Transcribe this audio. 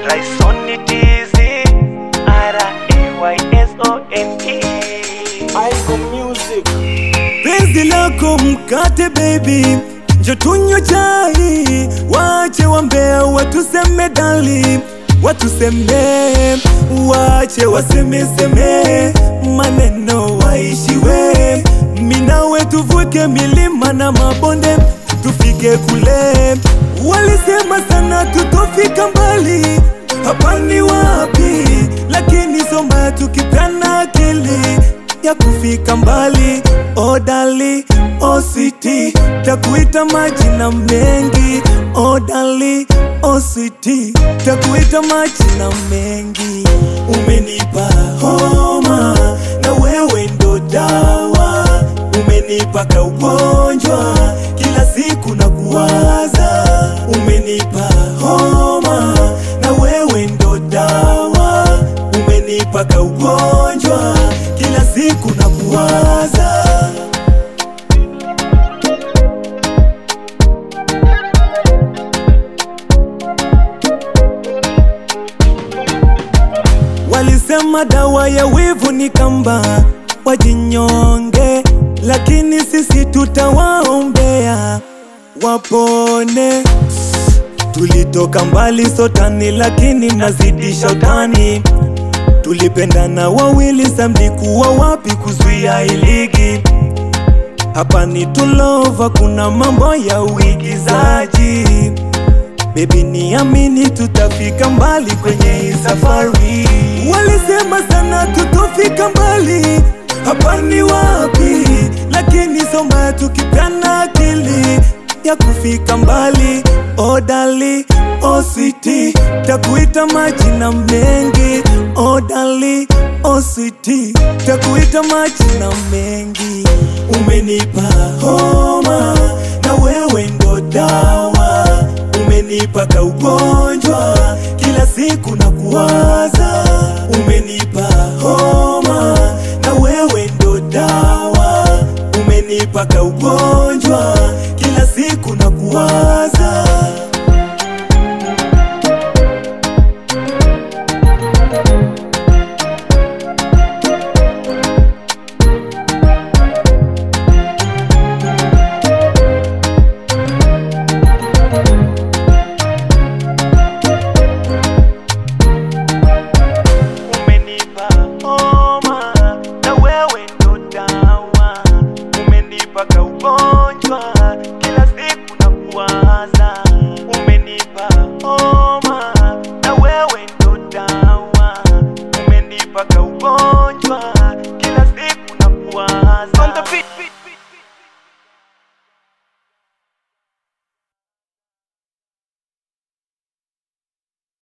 Raisoni tizi R-A-Y-S-O-N-E Aigo Music. Penzi lako mkate baby, njo tunywe chai. Wache wambea watuseme dali, watuseme. Wache waseme maneno waishiwe. Minawe tuvuke milima na mabonde, tufike kule. Walisema sana tutofika mbali, hapa ni wapi? Lakini somba tukipana akili ya kufika mbali. Oh dali, oh sweetie, takuita majina mengi. Oh dali, oh sweetie, takuita majina mengi. Umenipa homa na wewe ndo dawa. Umenipa kaugonjwa kila siku na kuwaza. Umenipa homa na wewe ndo dawa. Umenipa kaugonjwa kila siku na kuwaza. Walisema dawa ya wivu ni kamba, wajinyonge. Lakini sisi tutawaombea wapone. Tulitoka mbali sotani, lakini nazidisha utani. Tulipendana wawili, samlikuwa wapi kuzuia iligi? Hapa ni tulova, kuna mambo ya uigizaji. Baby niamini tutafika mbali kwenye hii safari. Walisema sana tutofika mbali, hapa ni wapi? Lakini somba tukipana akili ya kufika mbali. Oh dali, oh sweetie, takuita majina mengi. Oh dali, oh sweetie, takuita majina mengi. Umenipa homa na wewe ndo dawa. Umenipa kaugonjwa kila siku na kuwaza. Umenipa homa na wewe ndo dawa. Umenipa kaugonjwa kila siku na kuwaza. Umenipa kaugonjwa kila siku na kuwaza. Umenipa